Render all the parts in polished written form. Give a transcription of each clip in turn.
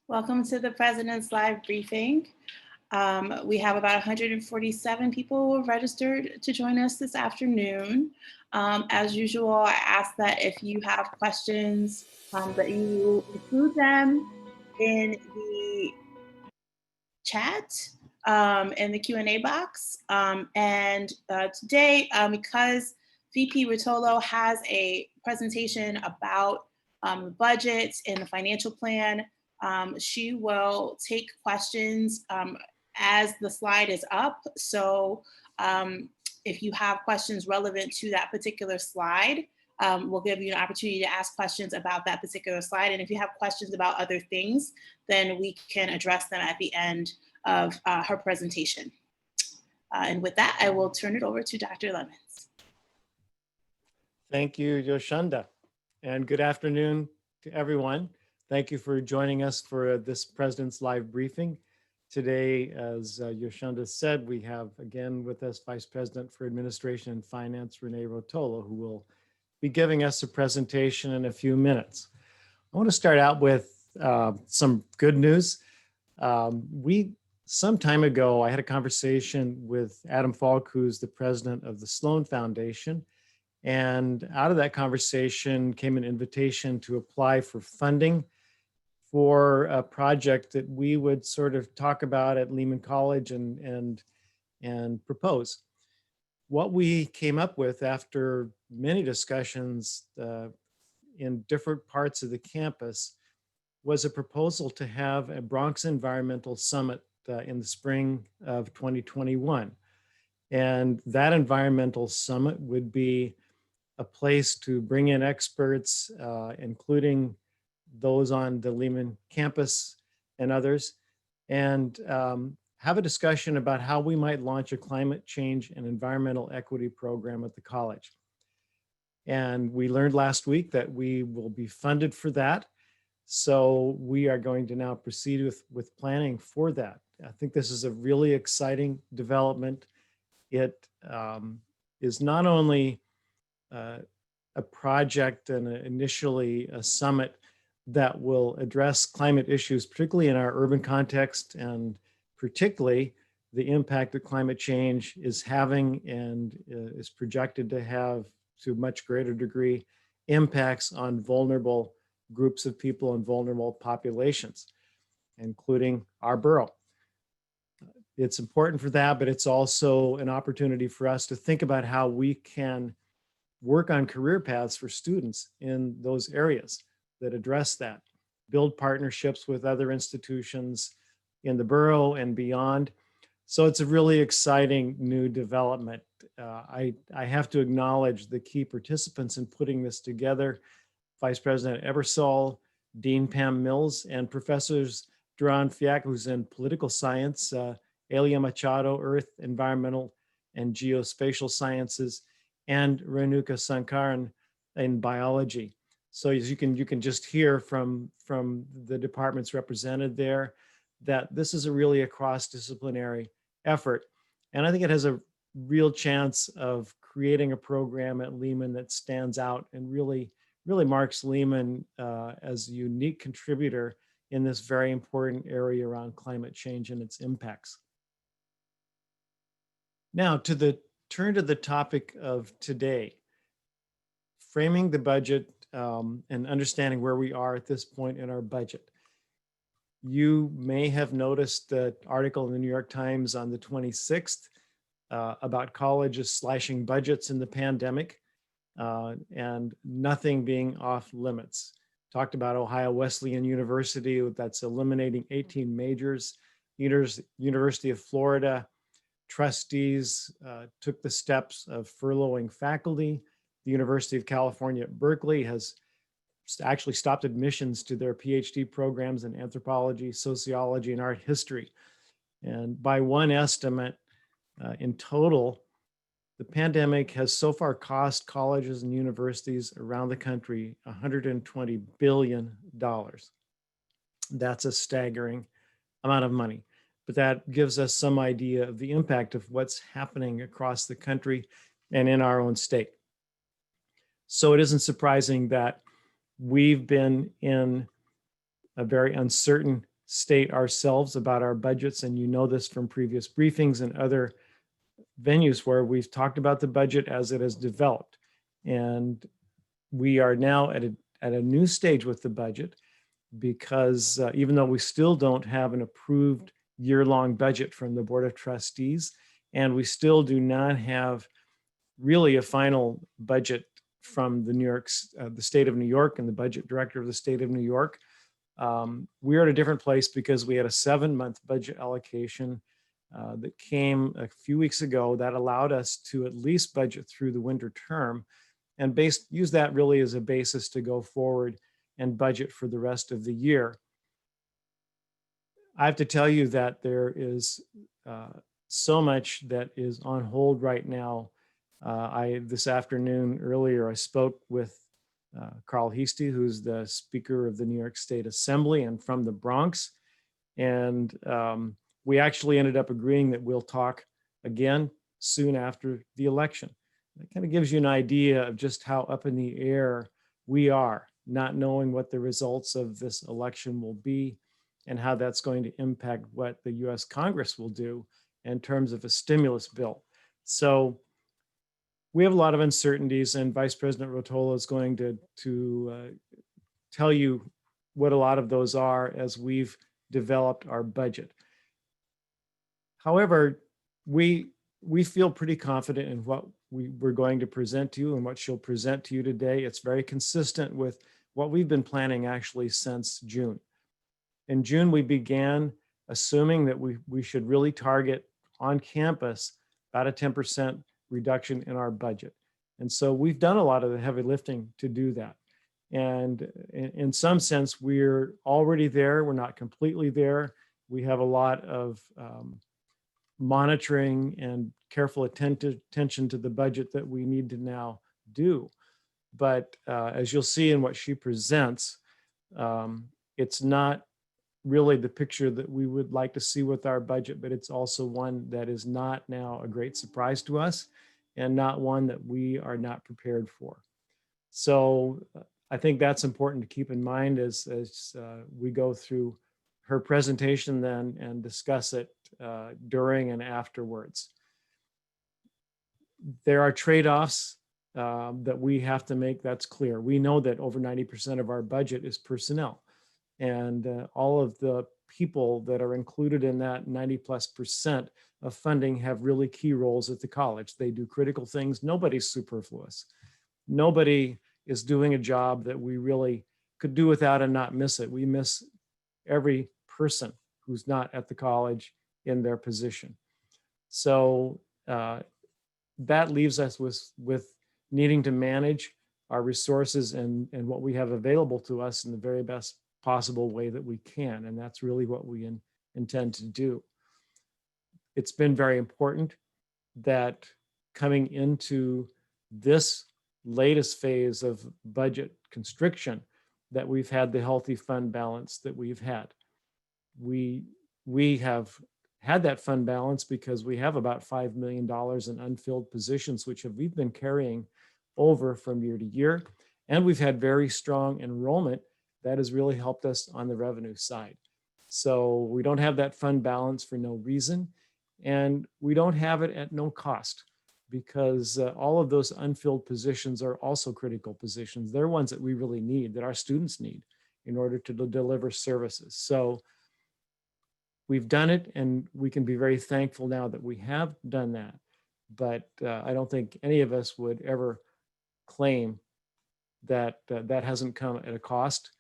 Welcome to the President's Live Briefing. We have about 147 people who have registered to join us this afternoon. As usual, I ask that if you have questions, that you include them in the chat, in the Q&A box. Today, because VP Rotolo has a presentation about the budget and the financial plan, she will take questions as the slide is up. So if you have questions relevant to that particular slide, we'll give you an opportunity to ask questions about that particular slide. And if you have questions about other things, then we can address them at the end of her presentation. And with that, I will turn it over to Dr. Lemons. Thank you, Joshunda, and good afternoon to everyone. Thank you for joining us for this President's Live Briefing. Today, as Joshunda said, we have again with us Vice President for Administration and Finance, Rene Rotolo, who will be giving us a presentation in a few minutes. I want to start out with some good news. Some time ago, I had a conversation with Adam Falk, who's the president of the Sloan Foundation. And out of that conversation came an invitation to apply for funding for a project that we would sort of talk about at Lehman College and propose. What we came up with after many discussions in different parts of the campus was a proposal to have a Bronx Environmental Summit in the spring of 2021. And that environmental summit would be a place to bring in experts, including those on the Lehman campus and others, and have a discussion about how we might launch a climate change and environmental equity program at the college. And we learned last week that we will be funded for that. So we are going to now proceed with planning for that. I think this is a really exciting development. It is not only a project and initially a summit that will address climate issues, particularly in our urban context, and particularly the impact that climate change is having and is projected to have to a much greater degree impacts on vulnerable groups of people and vulnerable populations, including our borough. It's important for that, but it's also an opportunity for us to think about how we can work on career paths for students in those areas that address that, build partnerships with other institutions in the borough and beyond. So it's a really exciting new development. I have to acknowledge the key participants in putting this together: Vice President Ebersol, Dean Pam Mills, and Professors Duran Fiac, who's in political science, Elia Machado, Earth, Environmental, and Geospatial Sciences, and Renuka Sankaran in biology. So as you can just hear from the departments represented there, that this is really a cross-disciplinary effort. And I think it has a real chance of creating a program at Lehman that stands out and really marks Lehman as a unique contributor in this very important area around climate change and its impacts. Now, turn to the topic of today, framing the budget and understanding where we are at this point in our budget. You may have noticed the article in the New York Times on the 26th about colleges slashing budgets in the pandemic and nothing being off limits. Talked about Ohio Wesleyan University that's eliminating 18 majors. University of Florida trustees took the steps of furloughing faculty. The University of California at Berkeley has actually stopped admissions to their PhD programs in anthropology, sociology, and art history. And by one estimate, in total, the pandemic has so far cost colleges and universities around the country $120 billion. That's a staggering amount of money, but that gives us some idea of the impact of what's happening across the country and in our own state. So it isn't surprising that we've been in a very uncertain state ourselves about our budgets, and you know this from previous briefings and other venues where we've talked about the budget as it has developed. And we are now at a new stage with the budget because even though we still don't have an approved year-long budget from the Board of Trustees, and we still do not have really a final budget from the state of New York and the budget director of the state of New York. We're at a different place because we had a 7-month budget allocation that came a few weeks ago that allowed us to at least budget through the winter term and use that really as a basis to go forward and budget for the rest of the year. I have to tell you that there is so much that is on hold right now. This afternoon earlier, I spoke with Carl Heastie, who's the Speaker of the New York State Assembly and from the Bronx. And we actually ended up agreeing that we'll talk again soon after the election. That kind of gives you an idea of just how up in the air we are, not knowing what the results of this election will be and how that's going to impact what the US Congress will do in terms of a stimulus bill. So we have a lot of uncertainties, and Vice President Rotolo is going to tell you what a lot of those are as we've developed our budget. However, we feel pretty confident in what we're going to present to you and what she'll present to you today. It's very consistent with what we've been planning actually since June. In June, we began assuming that we should really target on campus about a 10% reduction in our budget. And so we've done a lot of the heavy lifting to do that. And in some sense, we're already there. We're not completely there. We have a lot of monitoring and careful attention to the budget that we need to now do. But as you'll see in what she presents, it's not really the picture that we would like to see with our budget, but it's also one that is not now a great surprise to us and not one that we are not prepared for. So I think that's important to keep in mind as we go through her presentation then and discuss it during and afterwards. There are trade-offs that we have to make, that's clear. We know that over 90% of our budget is personnel. And all of the people that are included in that 90+% of funding have really key roles at the college. They do critical things. Nobody's superfluous. Nobody is doing a job that we really could do without and not miss it. We miss every person who's not at the college in their position. So that leaves us with needing to manage our resources and what we have available to us in the very best possible way that we can. And that's really what we intend to do. It's been very important that coming into this latest phase of budget constriction that we've had the healthy fund balance that we've had. We have had that fund balance because we have about $5 million in unfilled positions, which we've been carrying over from year to year. And we've had very strong enrollment that has really helped us on the revenue side. So we don't have that fund balance for no reason. And we don't have it at no cost because all of those unfilled positions are also critical positions. They're ones that we really need, that our students need in order to deliver services. So we've done it, and we can be very thankful now that we have done that. But I don't think any of us would ever claim that that hasn't come at a cost,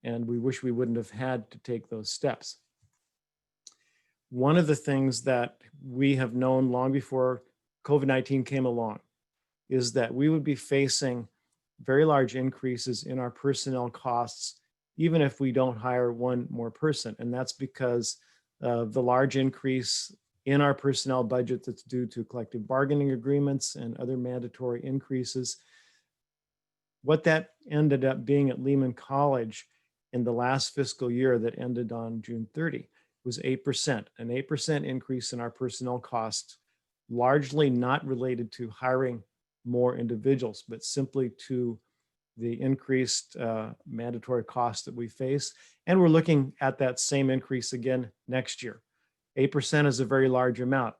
and we wish we wouldn't have had to take those steps. One of the things that we have known long before COVID-19 came along is that we would be facing very large increases in our personnel costs, even if we don't hire one more person. And that's because of the large increase in our personnel budget that's due to collective bargaining agreements and other mandatory increases. What that ended up being at Lehman College in the last fiscal year that ended on June 30 was 8%, an 8% increase in our personnel costs, largely not related to hiring more individuals, but simply to the increased mandatory costs that we face. And we're looking at that same increase again next year. 8% is a very large amount.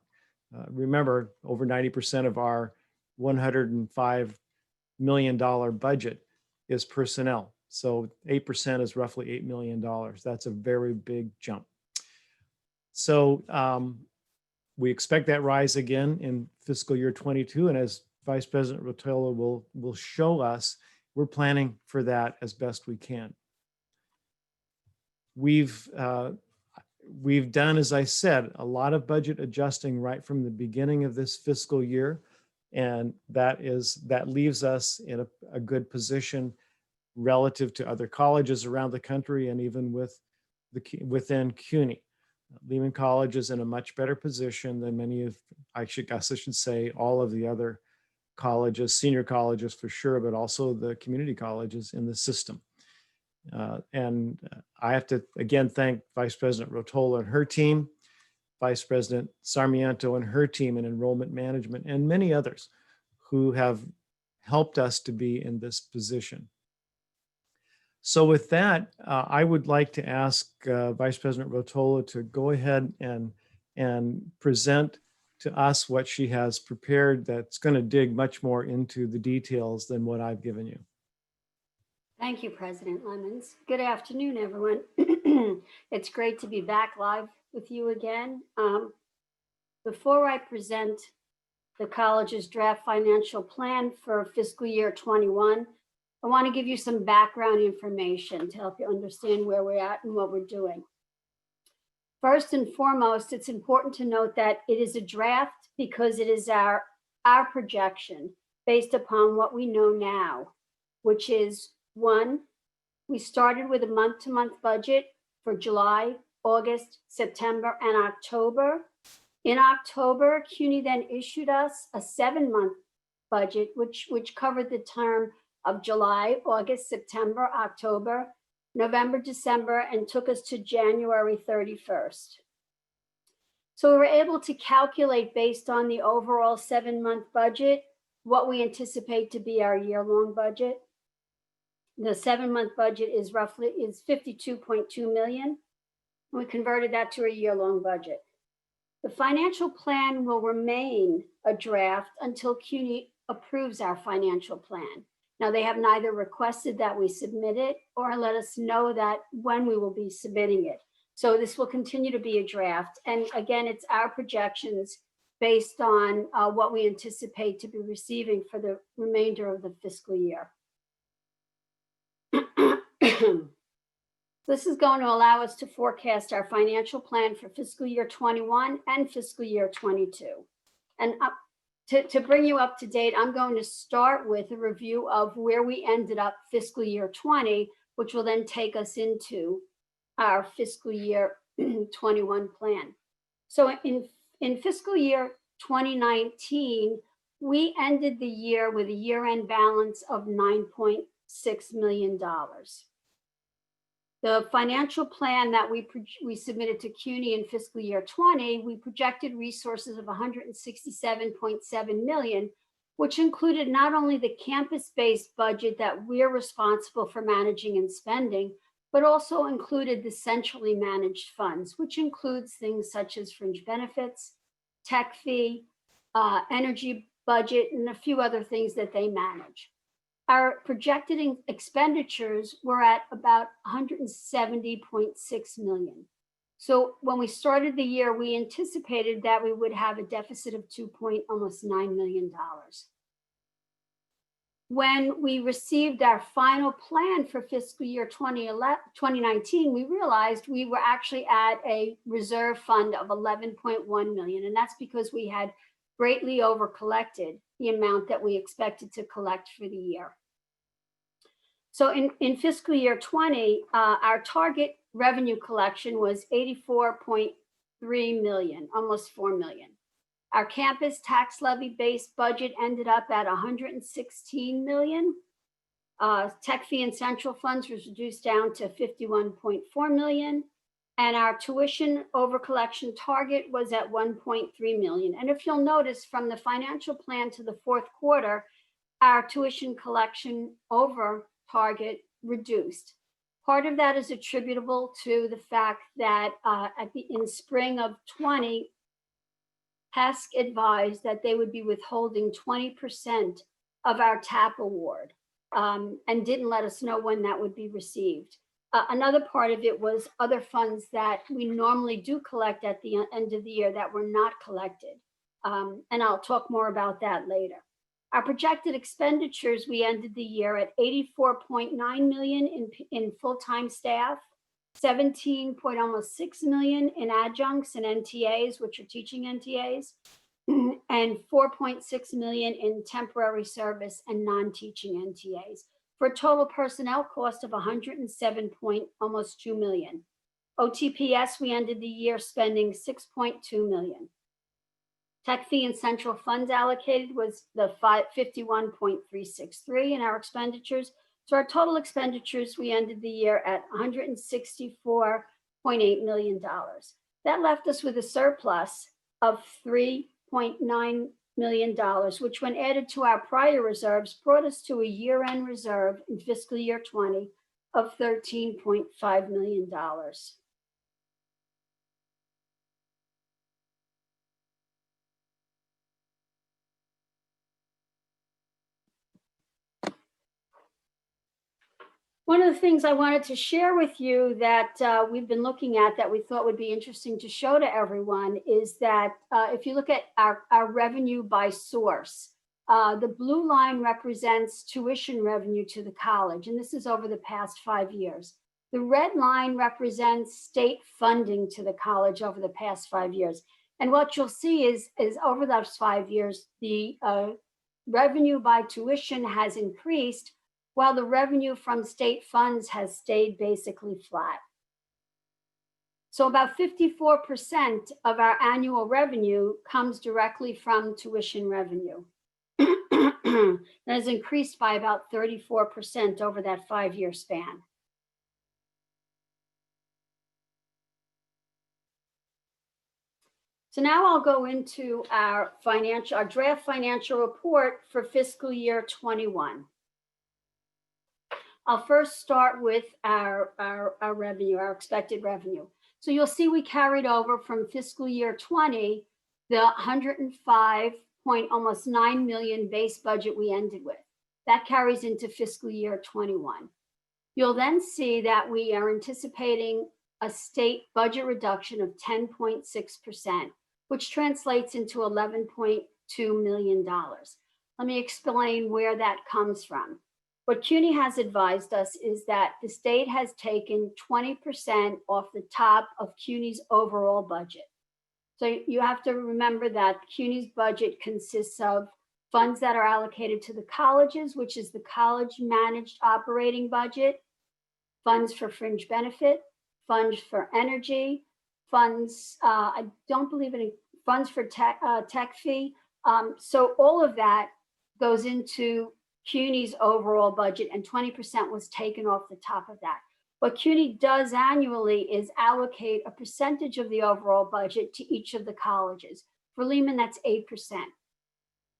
Remember, over 90% of our $105 million budget is personnel. So 8% is roughly $8 million. That's a very big jump. So we expect that rise again in fiscal year 22. And as Vice President Rotolo will show us, we're planning for that as best we can. We've done, as I said, a lot of budget adjusting right from the beginning of this fiscal year. And that leaves us in a good position relative to other colleges around the country and even within CUNY. Lehman College is in a much better position than many of, I guess I should say, all of the other colleges, senior colleges for sure, but also the community colleges in the system. And I have to, again, thank Vice President Rotolo and her team, Vice President Sarmiento and her team in enrollment management, and many others who have helped us to be in this position. So with that, I would like to ask Vice President Rotolo to go ahead and present to us what she has prepared that's going to dig much more into the details than what I've given you. Thank you, President Lemons. Good afternoon, everyone. It's great to be back live with you again. Before I present the college's draft financial plan for fiscal year 21, I want to give you some background information to help you understand where we're at and what we're doing. First and foremost, it's important to note that it is a draft because it is our projection based upon what we know now, which is one, we started with a month-to-month budget for July, August, September, and October. In October, CUNY then issued us a 7-month budget, which covered the term of July, August, September, October, November, December, and took us to January 31st. So we were able to calculate based on the overall 7-month budget, what we anticipate to be our year-long budget. The 7-month budget is 52.2 million. We converted that to a year-long budget. The financial plan will remain a draft until CUNY approves our financial plan. Now, they have neither requested that we submit it or let us know that when we will be submitting it. So this will continue to be a draft. And again, it's our projections based on what we anticipate to be receiving for the remainder of the fiscal year. This is going to allow us to forecast our financial plan for fiscal year 21 and fiscal year 22. And to bring you up to date, I'm going to start with a review of where we ended up fiscal year 20, which will then take us into our fiscal year 21 plan. So in fiscal year 2019, we ended the year with a year-end balance of $9.6 million. The financial plan that we submitted to CUNY in fiscal year 20, we projected resources of 167.7 million, which included not only the campus-based budget that we're responsible for managing and spending, but also included the centrally managed funds, which includes things such as fringe benefits, tech fee, energy budget, and a few other things that they manage. Our projected expenditures were at about 170.6 million. So when we started the year, we anticipated that we would have a deficit of almost $9 million. When we received our final plan for fiscal year 2019, we realized we were actually at a reserve fund of 11.1 million. And that's because we had greatly over collected the amount that we expected to collect for the year. So in fiscal year 20, our target revenue collection was 84.3 million, almost 4 million. Our campus tax levy based budget ended up at 116 million. Tech fee and central funds was reduced down to 51.4 million. And our tuition over collection target was at 1.3 million. And if you'll notice from the financial plan to the fourth quarter, our tuition collection over target reduced. Part of that is attributable to the fact that in spring of 20, HESC advised that they would be withholding 20% of our TAP award and didn't let us know when that would be received. Another part of it was other funds that we normally do collect at the end of the year that were not collected. And I'll talk more about that later. Our projected expenditures, we ended the year at 84.9 million in full-time staff, 17.6 million in adjuncts and NTAs, which are teaching NTAs, and 4.6 million in temporary service and non-teaching NTAs, for a total personnel cost of 107.2 million. OTPS, we ended the year spending 6.2 million. Tech fee and central funds allocated was the 51.363 in our expenditures. So our total expenditures, we ended the year at $164.8 million. That left us with a surplus of $3.9 million, which when added to our prior reserves, brought us to a year-end reserve in fiscal year 20 of $13.5 million. One of the things I wanted to share with you that we've been looking at that we thought would be interesting to show to everyone is that if you look at our revenue by source, the blue line represents tuition revenue to the college, and this is over the past 5 years. The red line represents state funding to the college over the past 5 years. And what you'll see is over those 5 years, the revenue by tuition has increased, while the revenue from state funds has stayed basically flat. So about 54% of our annual revenue comes directly from tuition revenue. That has increased by about 34% over that 5-year span. So now I'll go into our draft financial report for fiscal year 21. I'll first start with our revenue, our expected revenue. So you'll see we carried over from fiscal year 20, the 105.9 million base budget we ended with. That carries into fiscal year 21. You'll then see that we are anticipating a state budget reduction of 10.6%, which translates into $11.2 million. Let me explain where that comes from. What CUNY has advised us is that the state has taken 20% off the top of CUNY's overall budget. So you have to remember that CUNY's budget consists of funds that are allocated to the colleges, which is the college managed operating budget, funds for fringe benefit, funds for energy, funds, I don't believe any funds for tech fee. So all of that goes into CUNY's overall budget, and 20% was taken off the top of that. What CUNY does annually is allocate a percentage of the overall budget to each of the colleges. For Lehman, that's 8%.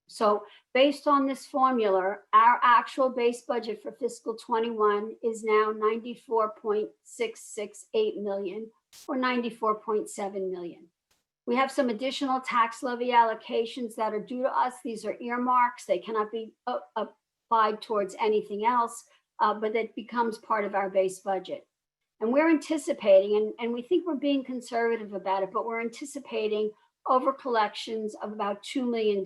So based on this formula, our actual base budget for fiscal 21 is now 94.668 million, or 94.7 million. We have some additional tax levy allocations that are due to us. These are earmarks. They cannot be applied towards anything else, but that becomes part of our base budget. And we're anticipating, and we think we're being conservative about it, but we're anticipating over collections of about $2 million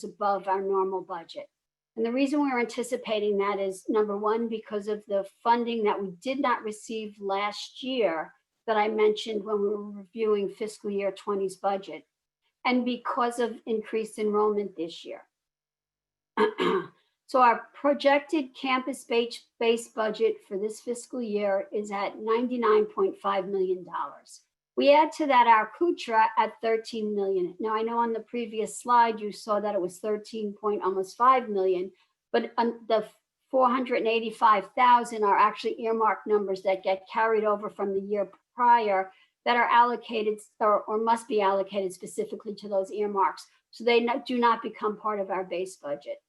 above our normal budget. And the reason we're anticipating that is, number one, because of the funding that we did not receive last year that I mentioned when we were reviewing fiscal year 20's budget, and because of increased enrollment this year. So our projected campus-based budget for this fiscal year is at $99.5 million. We add to that our CUTRA at 13 million. Now I know on the previous slide you saw that it was 13.5 million, but the 485,000 are actually earmarked numbers that get carried over from the year prior that are allocated or must be allocated specifically to those earmarks. So they do not become part of our base budget.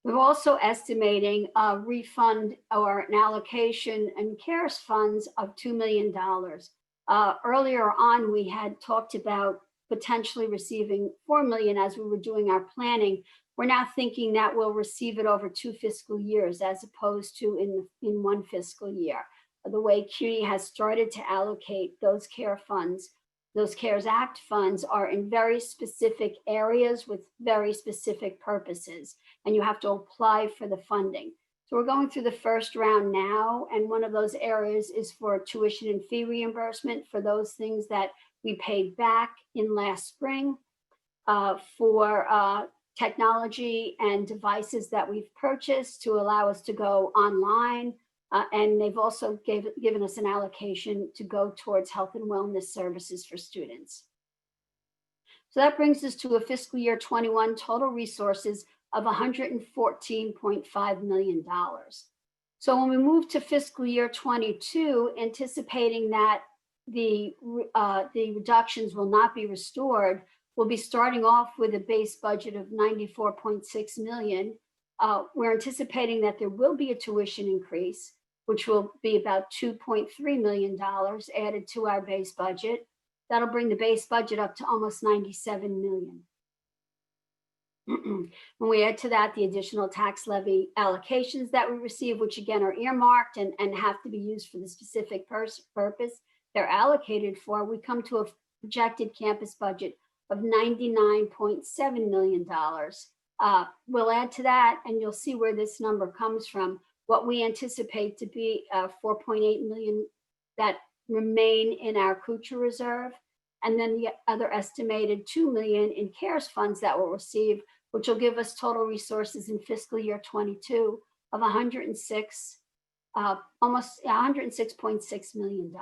We're also estimating a refund or an allocation in CARES funds of $2 million. Earlier on, we had talked about potentially receiving $4 million as we were doing our planning. We're now thinking that we'll receive it over 2 fiscal years as opposed to in 1 fiscal year. The way CUNY has started to allocate those CARE funds, those CARES Act funds are in very specific areas with very specific purposes, and you have to apply for the funding. So we're going through the first round now, and one of those areas is for tuition and fee reimbursement for those things that we paid back in last spring, for technology and devices that we've purchased to allow us to go online. And they've also given us an allocation to go towards health and wellness services for students. So that brings us to a fiscal year 21 total resources of $114.5 million. So when we move to fiscal year 22, anticipating that the reductions will not be restored, we'll be starting off with a base budget of $94.6 million. We're anticipating that there will be a tuition increase, which will be about $2.3 million added to our base budget. That'll bring the base budget up to almost $97 million. When we add to that the additional tax levy allocations that we receive, which again are earmarked and have to be used for the specific purpose they're allocated for, we come to a projected campus budget of $99.7 million. We'll add to that, and you'll see where this number comes from. What we anticipate to be $4.8 million that remain in our CUCHA reserve, and then the other estimated $2 million in CARES funds that we'll receive, which will give us total resources in fiscal year 22 of almost $106.6 million.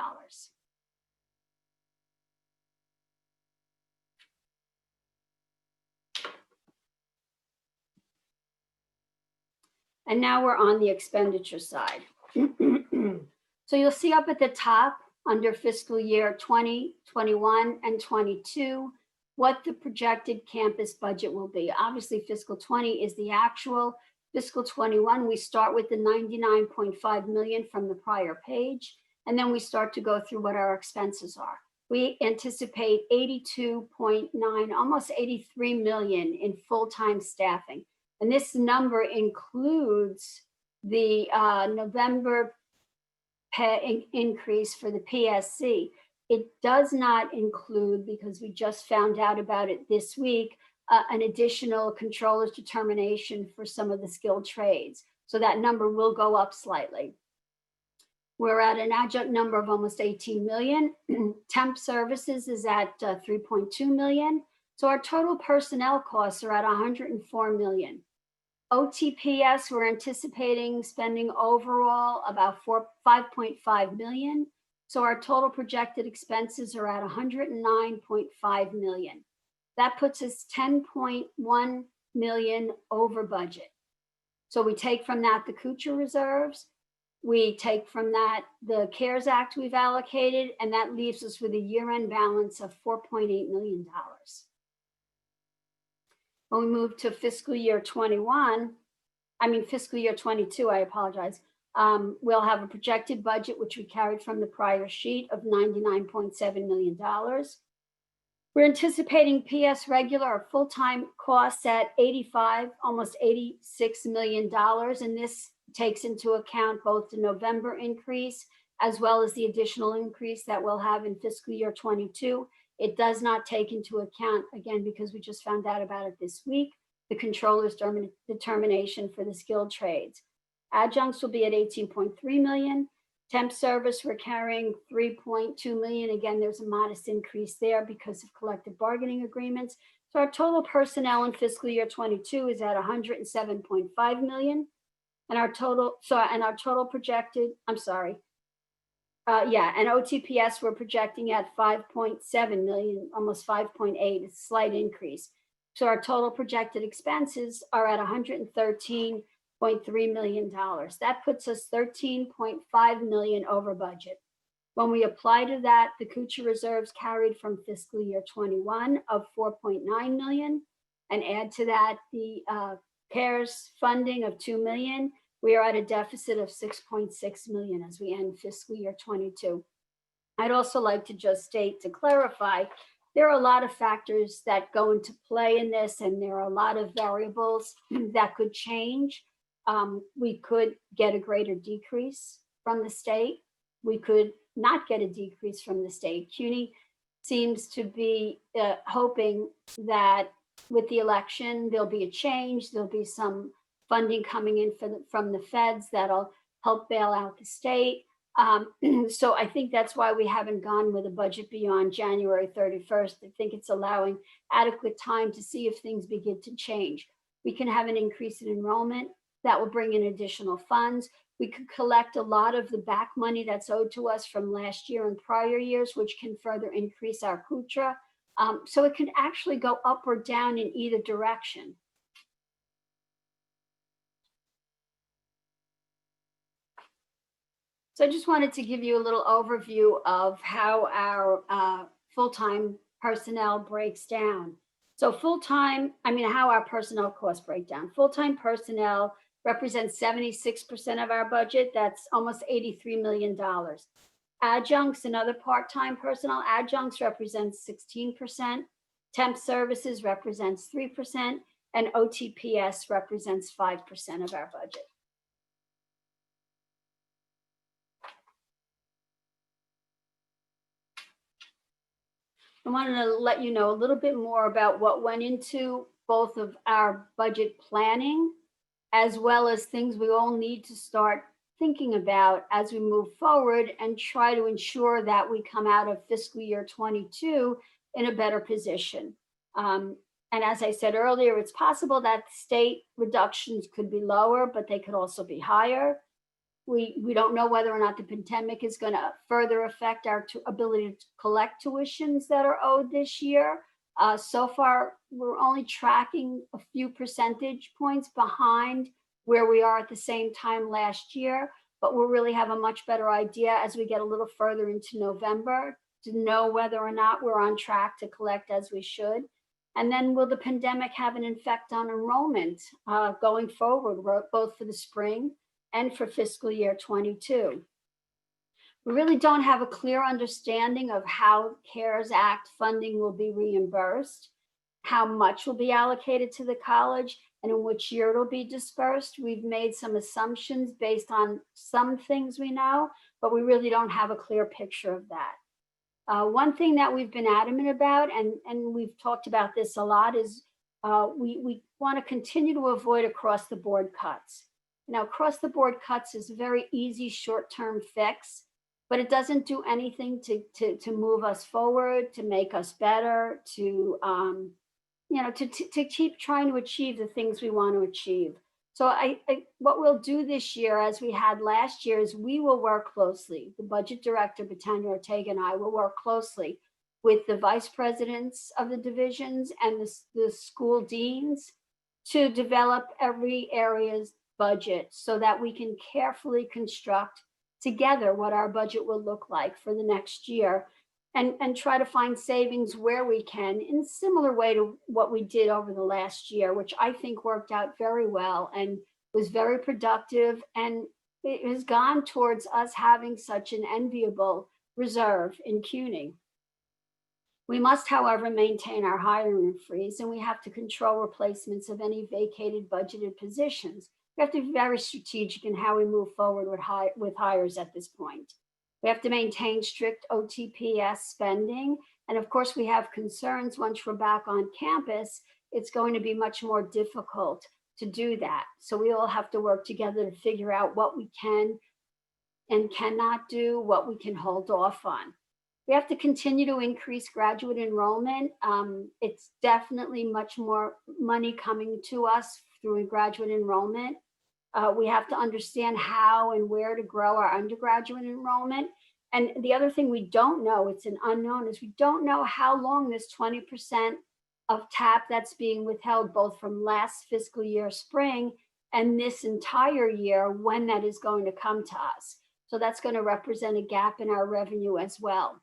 And now we're on the expenditure side. So you'll see up at the top under fiscal year 20, 21, and 22, what the projected campus budget will be. Obviously, fiscal 20 is the actual. Fiscal 21, we start with the $99.5 million from the prior page, and then we start to go through what our expenses are. We anticipate 82.9, almost 83 million in full-time staffing. And this number includes the November pay increase for the PSC. It does not include, because we just found out about it this week, an additional controller's determination for some of the skilled trades. So that number will go up slightly. We're at an adjunct number of almost 18 million. Temp services is at 3.2 million. So our total personnel costs are at 104 million. OTPS, we're anticipating spending overall about 5.5 million. So our total projected expenses are at 109.5 million. That puts us 10.1 million over budget. So we take from that the CUCHA reserves, we take from that the CARES Act we've allocated, and that leaves us with a year-end balance of $4.8 million. When we move to fiscal year 22, I apologize. We'll have a projected budget, which we carried from the prior sheet, of $99.7 million. We're anticipating PS regular or full-time costs at 85, almost $86 million. And this takes into account both the November increase as well as the additional increase that we'll have in fiscal year 22. It does not take into account, again, because we just found out about it this week, the controller's determination for the skilled trades. Adjuncts will be at 18.3 million. Temp service, we're carrying 3.2 million. Again, there's a modest increase there because of collective bargaining agreements. So our total personnel in fiscal year 22 is at 107.5 million. And our total projected, and OTPS we're projecting at 5.7 million, almost 5.8, a slight increase. So our total projected expenses are at $113.3 million. That puts us 13.5 million over budget. When we apply to that, the CUCHA reserves carried from fiscal year 21 of 4.9 million, and add to that the CARES funding of 2 million. We are at a deficit of 6.6 million as we end fiscal year 22. I'd also like to just state, to clarify, there are a lot of factors that go into play in this, and there are a lot of variables that could change. We could get a greater decrease from the state. We could not get a decrease from the state. CUNY seems to be hoping that with the election, there'll be a change. There'll be some funding coming in from the feds that'll help bail out the state. So I think that's why we haven't gone with a budget beyond January 31st. I think it's allowing adequate time to see if things begin to change. We can have an increase in enrollment that will bring in additional funds. We could collect a lot of the back money that's owed to us from last year and prior years, which can further increase our KUTRA. So it can actually go up or down in either direction. So I just wanted to give you a little overview of how our full-time personnel breaks down. So how our personnel costs break down. Full-time personnel represents 76% of our budget. That's almost $83 million. Adjuncts and other part-time personnel, adjuncts represents 16%, temp services represents 3%, and OTPS represents 5% of our budget. I wanted to let you know a little bit more about what went into both of our budget planning, as well as things we all need to start thinking about as we move forward and try to ensure that we come out of fiscal year 22 in a better position. And as I said earlier, it's possible that state reductions could be lower, but they could also be higher. We don't know whether or not the pandemic is going to further affect our ability to collect tuitions that are owed this year. So far, we're only tracking a few percentage points behind where we are at the same time last year, but we'll really have a much better idea as we get a little further into November to know whether or not we're on track to collect as we should. And then will the pandemic have an effect on enrollment going forward, both for the spring and for fiscal year 22. We really don't have a clear understanding of how CARES Act funding will be reimbursed, how much will be allocated to the college, and in which year it'll be dispersed. We've made some assumptions based on some things we know, but we really don't have a clear picture of that. One thing that we've been adamant about, and we've talked about this a lot, is we want to continue to avoid across the board cuts. Now, across the board cuts is a very easy short-term fix, but it doesn't do anything to move us forward, to make us better, to keep trying to achieve the things we want to achieve. So what we'll do this year, as we had last year, is we will work closely. The budget director, Betania Ortega, and I will work closely with the vice presidents of the divisions and the school deans to develop every area's budget so that we can carefully construct together what our budget will look like for the next year, and try to find savings where we can in a similar way to what we did over the last year, which I think worked out very well and was very productive, and it has gone towards us having such an enviable reserve in CUNY. We must, however, maintain our hiring freeze, and we have to control replacements of any vacated budgeted positions. We have to be very strategic in how we move forward with hires at this point. We have to maintain strict OTPS spending. And of course, we have concerns once we're back on campus, it's going to be much more difficult to do that. So we all have to work together to figure out what we can and cannot do, what we can hold off on. We have to continue to increase graduate enrollment. It's definitely much more money coming to us through graduate enrollment. We have to understand how and where to grow our undergraduate enrollment. And the other thing we don't know, it's an unknown, is we don't know how long this 20% of TAP that's being withheld both from last fiscal year spring and this entire year, when that is going to come to us. So that's going to represent a gap in our revenue as well.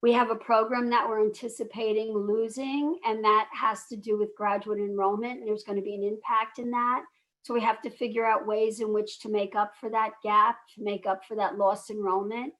We have a program that we're anticipating losing, and that has to do with graduate enrollment, and there's going to be an impact in that. So we have to figure out ways in which to make up for that gap, to make up for that lost enrollment.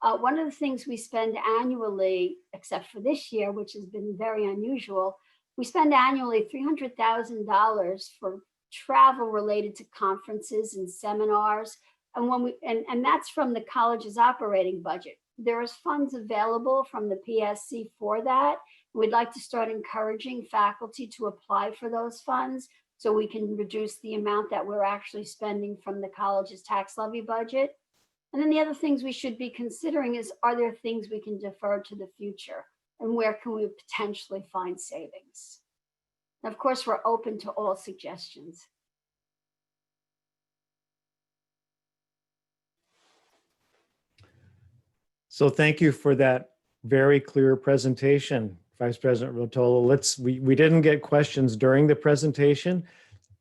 One of the things we spend annually, except for this year, which has been very unusual, we spend annually $300,000 for travel related to conferences and seminars. And when and that's from the college's operating budget. There is funds available from the PSC for that. We'd like to start encouraging faculty to apply for those funds so we can reduce the amount that we're actually spending from the college's tax levy budget. And then the other things we should be considering is, are there things we can defer to the future? And where can we potentially find savings? And of course, we're open to all suggestions. So thank you for that very clear presentation, Vice President Rotolo. We didn't get questions during the presentation,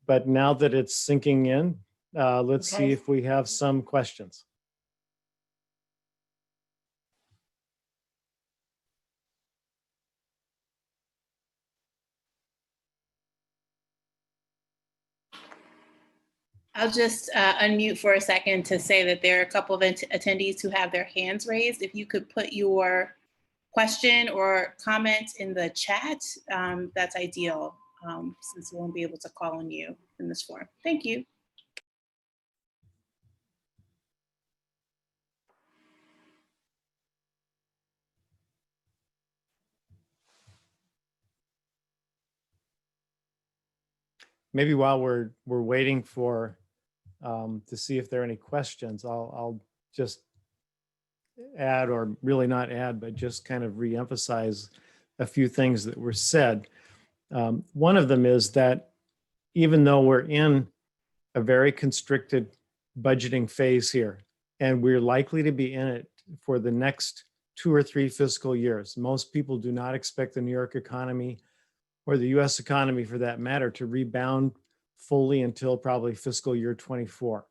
but now that it's sinking in, let's see if we have some questions. I'll just unmute for a second to say that there are a couple of attendees who have their hands raised. If you could put your question or comment in the chat, that's ideal, since we won't be able to call on you in this forum. Thank you. Maybe while we're waiting for to see if there are any questions, I'll just add, or really not add, but just kind of reemphasize a few things that were said. One of them is that even though we're in a very constricted budgeting phase here, and we're likely to be in it for the next 2 or 3 fiscal years, most people do not expect the New York economy, or the US economy for that matter, to rebound fully until probably fiscal year 24.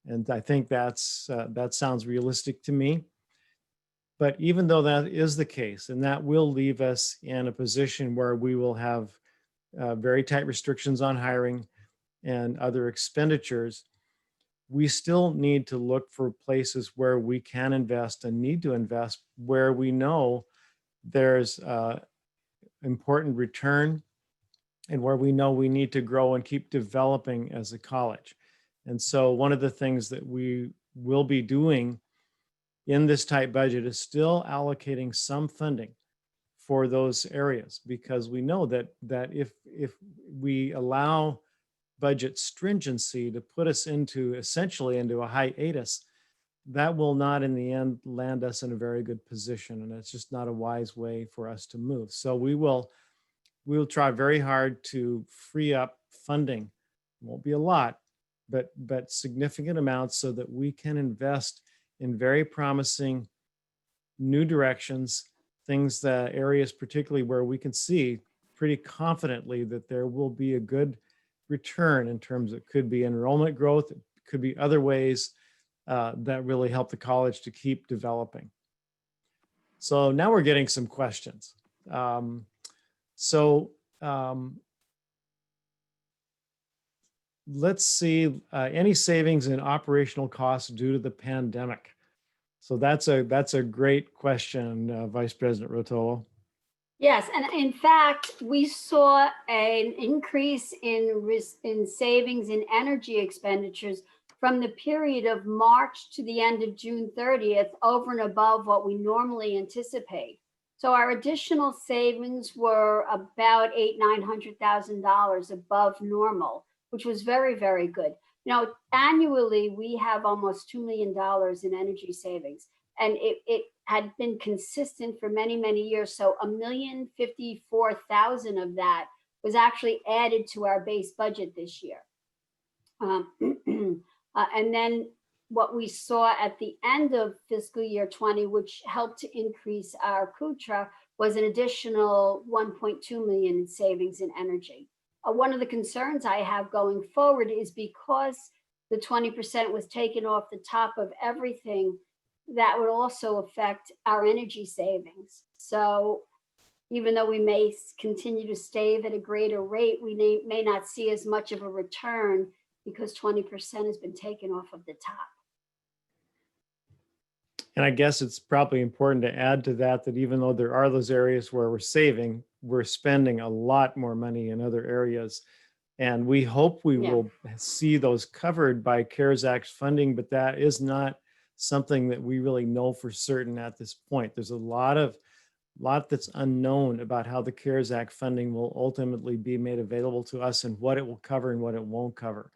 And I think that sounds realistic to me. But even though that is the case, and that will leave us in a position where we will have very tight restrictions on hiring and other expenditures, we still need to look for places where we can invest and need to invest, where we know there's important return, and where we know we need to grow and keep developing as a college. And so one of the things that we will be doing in this tight budget is still allocating some funding for those areas, because we know that if we allow budget stringency to put us essentially into a hiatus, that will not in the end land us in a very good position. And it's just not a wise way for us to move. So we'll try very hard to free up funding. It won't be a lot, but significant amounts, so that we can invest in very promising new directions, areas particularly where we can see pretty confidently that there will be a good return in terms of, it could be enrollment growth, it could be other ways that really help the college to keep developing. So now we're getting some questions. Let's see, any savings in operational costs due to the pandemic? So that's a great question, Vice President Rotolo. Yes, and in fact, we saw an increase in savings in energy expenditures from the period of March to the end of June 30th, over and above what we normally anticipate. So our additional savings were about $900,000 above normal, which was very, very good. You know, annually, we have almost $2 million in energy savings, and it had been consistent for many, many years. So $1,054,000 of that was actually added to our base budget this year. And then what we saw at the end of fiscal year 20, which helped to increase our CUTRA, was an additional 1.2 million in savings in energy. One of the concerns I have going forward is, because the 20% was taken off the top of everything, that would also affect our energy savings. So even though we may continue to save at a greater rate, we may not see as much of a return because 20% has been taken off of the top. And I guess it's probably important to add to that, that even though there are those areas where we're saving, we're spending a lot more money in other areas. And we hope we will see those covered by CARES Act funding, but that is not something that we really know for certain at this point. There's a lot that's unknown about how the CARES Act funding will ultimately be made available to us and what it will cover and what it won't cover.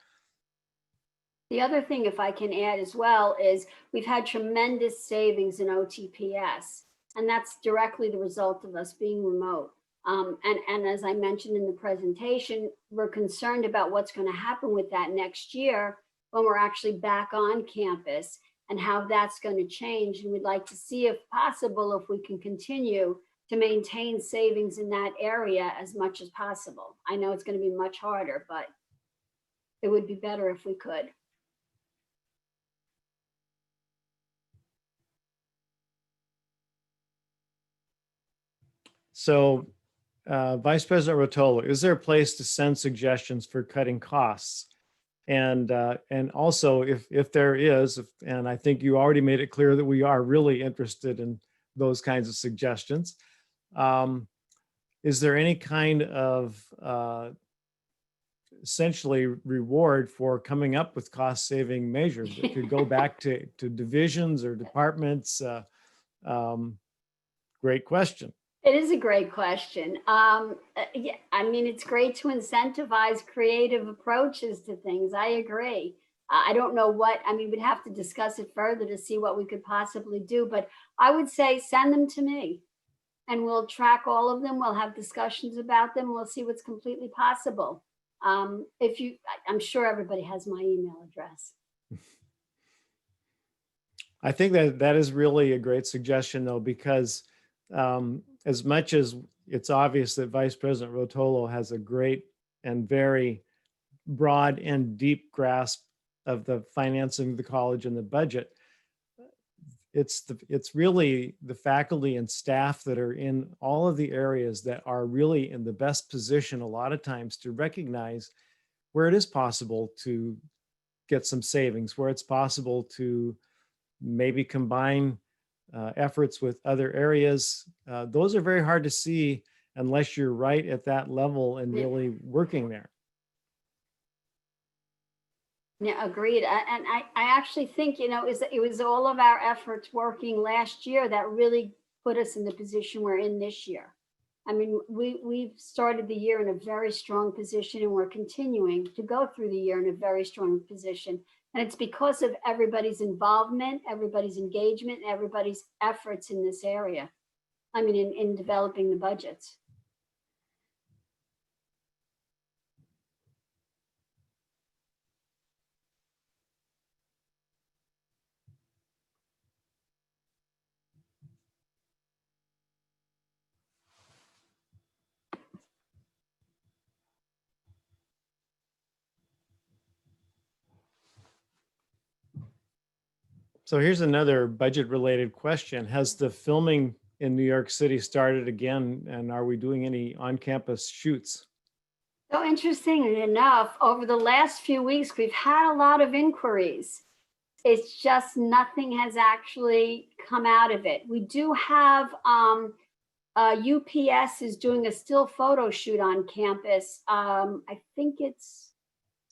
The other thing, if I can add as well, is we've had tremendous savings in OTPS, and that's directly the result of us being remote. And as I mentioned in the presentation, we're concerned about what's going to happen with that next year when we're actually back on campus and how that's going to change. And we'd like to see, if possible, if we can continue to maintain savings in that area as much as possible. I know it's going to be much harder, but it would be better if we could. So, Vice President Rotolo, is there a place to send suggestions for cutting costs? And also, if there is, and I think you already made it clear that we are really interested in those kinds of suggestions, is there any kind of essentially reward for coming up with cost-saving measures that could go back to divisions or departments? Great question. It is a great question. Yeah, I mean, it's great to incentivize creative approaches to things. I agree. I don't know what, I mean, we'd have to discuss it further to see what we could possibly do, but I would say send them to me and we'll track all of them. We'll have discussions about them. We'll see what's completely possible. I'm sure everybody has my email address. I think that is really a great suggestion, though, because as much as it's obvious that Vice President Rotolo has a great and very broad and deep grasp of the financing of the college and the budget, it's really the faculty and staff that are in all of the areas that are really in the best position a lot of times to recognize where it is possible to get some savings, where it's possible to maybe combine efforts with other areas. Those are very hard to see unless you're right at that level and really working there. Yeah, agreed. And I actually think, it was all of our efforts working last year that really put us in the position we're in this year. I mean, we've started the year in a very strong position and we're continuing to go through the year in a very strong position. And it's because of everybody's involvement, everybody's engagement, everybody's efforts in this area. I mean, in developing the budgets. So here's another budget-related question. Has the filming in New York City started again, and are we doing any on-campus shoots? So interestingly enough, over the last few weeks, we've had a lot of inquiries. It's just nothing has actually come out of it. We do have UPS is doing a still photo shoot on campus. I think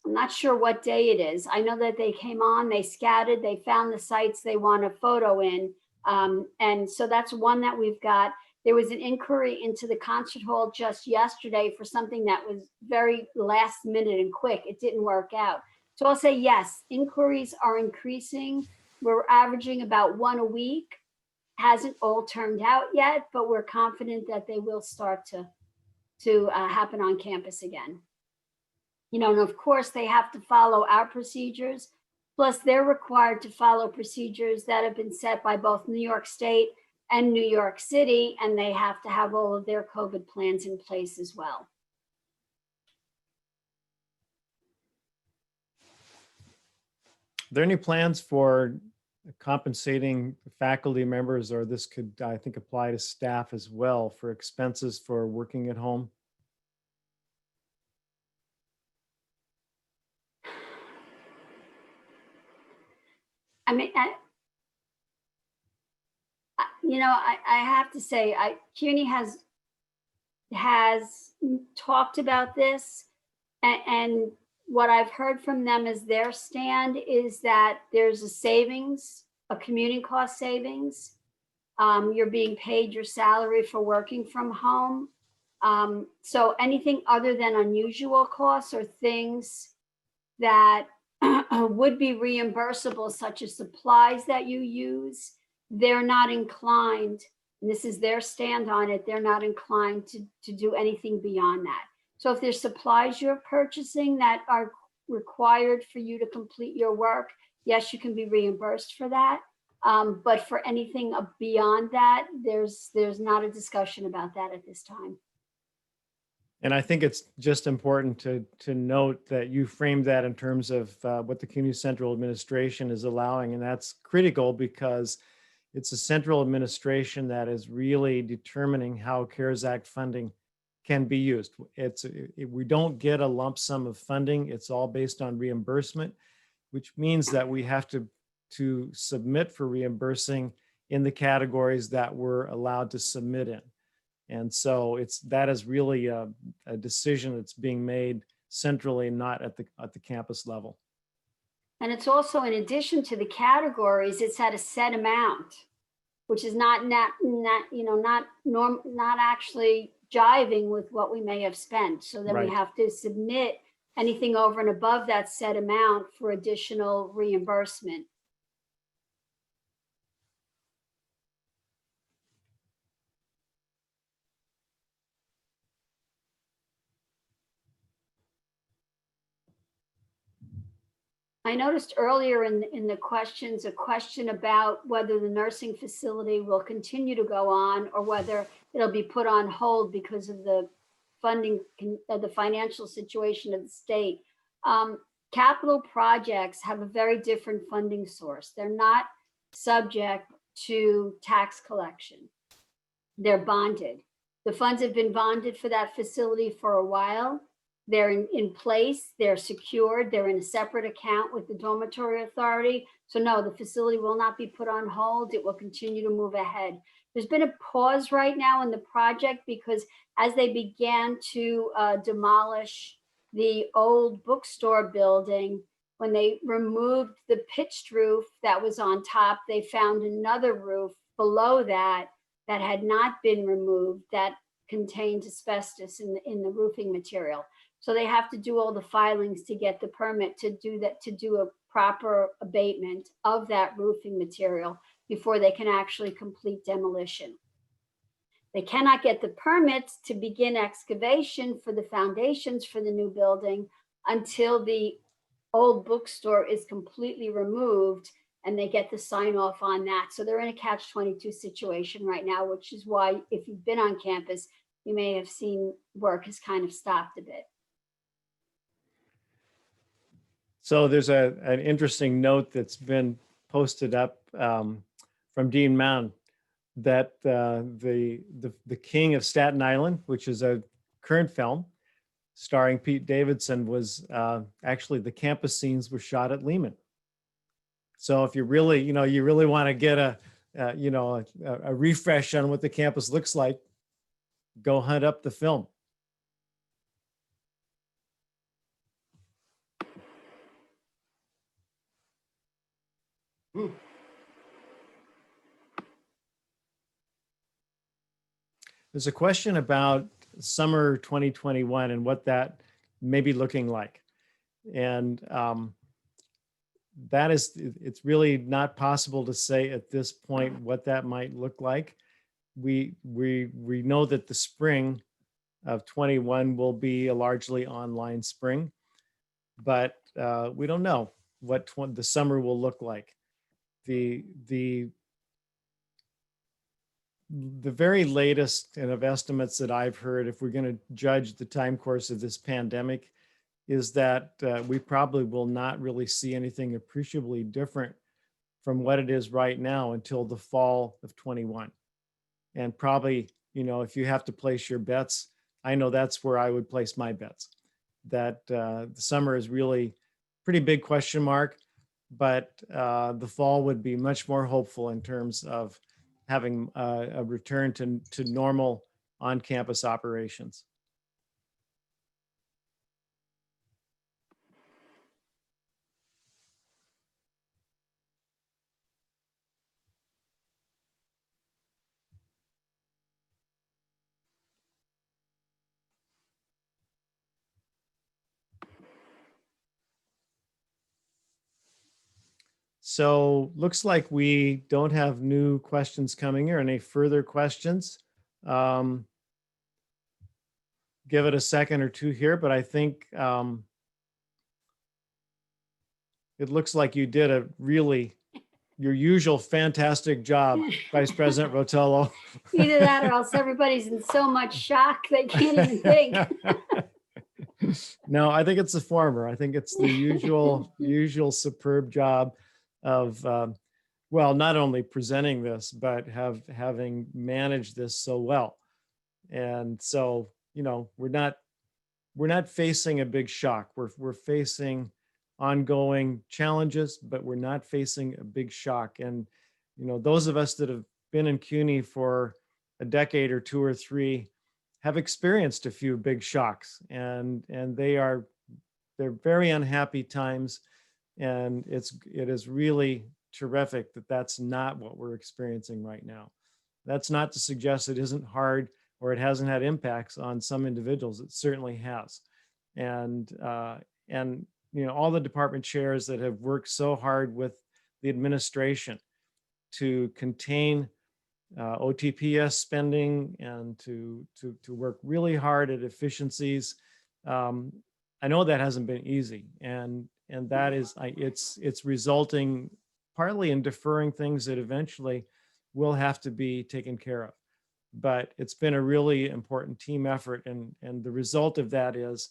I'm not sure what day it is. I know that they came on, they scouted, they found the sites they want a photo in. And so that's one that we've got. There was an inquiry into the concert hall just yesterday for something that was very last minute and quick. It didn't work out. So I'll say yes, inquiries are increasing. We're averaging about one a week. Hasn't all turned out yet, but we're confident that they will start to happen on campus again. And of course they have to follow our procedures. Plus they're required to follow procedures that have been set by both New York State and New York City, and they have to have all of their COVID plans in place as well. Are there any plans for compensating faculty members, or this could, I think, apply to staff as well for expenses for working at home? I mean, I have to say, CUNY has talked about this, and what I've heard from them as their stand is that there's a savings, a commuting cost savings. You're being paid your salary for working from home. So anything other than unusual costs or things that would be reimbursable, such as supplies that you use, they're not inclined, and this is their stand on it, they're not inclined to do anything beyond that. So if there's supplies you're purchasing that are required for you to complete your work, yes, you can be reimbursed for that. But for anything beyond that, there's not a discussion about that at this time. And I think it's just important to note that you framed that in terms of what the CUNY Central Administration is allowing. And that's critical because it's a central administration that is really determining how CARES Act funding can be used. We don't get a lump sum of funding. It's all based on reimbursement, which means that we have to submit for reimbursing in the categories that we're allowed to submit in. And so that is really a decision that's being made centrally, not at the campus level. And it's also, in addition to the categories, it's at a set amount, which is not actually jiving with what we may have spent. So then Right. we have to submit anything over and above that set amount for additional reimbursement. I noticed earlier in the questions, a question about whether the nursing facility will continue to go on or whether it'll be put on hold because of the funding, the financial situation of the state. Capital projects have a very different funding source. They're not subject to tax collection. They're bonded. The funds have been bonded for that facility for a while. They're in place, they're secured, they're in a separate account with the dormitory authority. So no, the facility will not be put on hold. It will continue to move ahead. There's been a pause right now in the project because as they began to demolish the old bookstore building, when they removed the pitched roof that was on top, they found another roof below that had not been removed that contained asbestos in the roofing material. So they have to do all the filings to get the permit to do that, to do a proper abatement of that roofing material before they can actually complete demolition. They cannot get the permits to begin excavation for the foundations for the new building until the old bookstore is completely removed and they get the sign off on that. So they're in a catch-22 situation right now, which is why if you've been on campus, you may have seen work has kind of stopped a bit. So there's an interesting note that's been posted up from Dean Mound that the King of Staten Island, which is a current film starring Pete Davidson, was actually the campus scenes were shot at Lehman. So if you really, you really want to get a refresh on what the campus looks like, go hunt up the film. There's a question about summer 2021 and what that may be looking like. And it's really not possible to say at this point what that might look like. We know that the spring of 21 will be a largely online spring, but we don't know what the summer will look like. The very latest of estimates that I've heard, if we're going to judge the time course of this pandemic, is that we probably will not really see anything appreciably different from what it is right now until the fall of 21. And probably, if you have to place your bets, I know that's where I would place my bets. That the summer is really pretty big question mark, but the fall would be much more hopeful in terms of having a return to normal on-campus operations. So looks like we don't have new questions coming or any further questions. Give it a second or two here, but I think it looks like you did your usual fantastic job, Vice President Rotolo. Either that or else everybody's in so much shock they can't even think. No, I think it's the former. I think it's the usual superb job of, not only presenting this, but having managed this so well. And so, we're not facing a big shock. We're facing ongoing challenges, but we're not facing a big shock. And, those of us that have been in CUNY for a decade or two or three have experienced a few big shocks, and they're very unhappy times. And it is really terrific that that's not what we're experiencing right now. That's not to suggest it isn't hard or it hasn't had impacts on some individuals. It certainly has. And all the department chairs that have worked so hard with the administration to contain OTPS spending and to work really hard at efficiencies. I know that hasn't been easy, and that is it's resulting partly in deferring things that eventually will have to be taken care of. But it's been a really important team effort, and the result of that is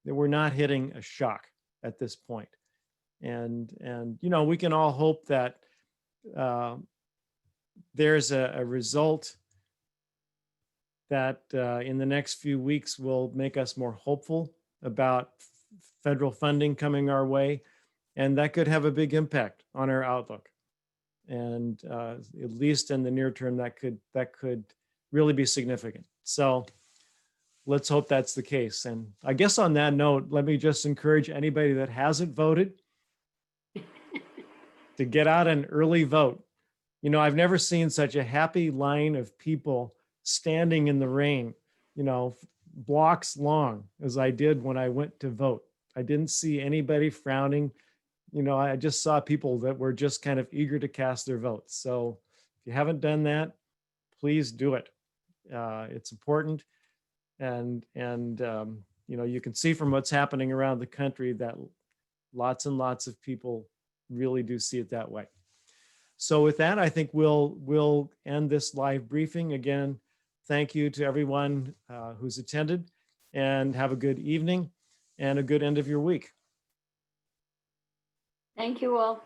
that we're not hitting a shock at this point. And we can all hope that there's a result that in the next few weeks will make us more hopeful about federal funding coming our way, and that could have a big impact on our outlook. And at least in the near term, that could really be significant. So let's hope that's the case. And I guess on that note, let me just encourage anybody that hasn't voted to get out an early vote. I've never seen such a happy line of people standing in the rain, blocks long as I did when I went to vote. I didn't see anybody frowning. I just saw people that were just kind of eager to cast their votes. So if you haven't done that, please do it. It's important. And you can see from what's happening around the country that lots and lots of people really do see it that way. So with that, I think we'll end this live briefing. Again, thank you to everyone who's attended, and have a good evening and a good end of your week. Thank you all.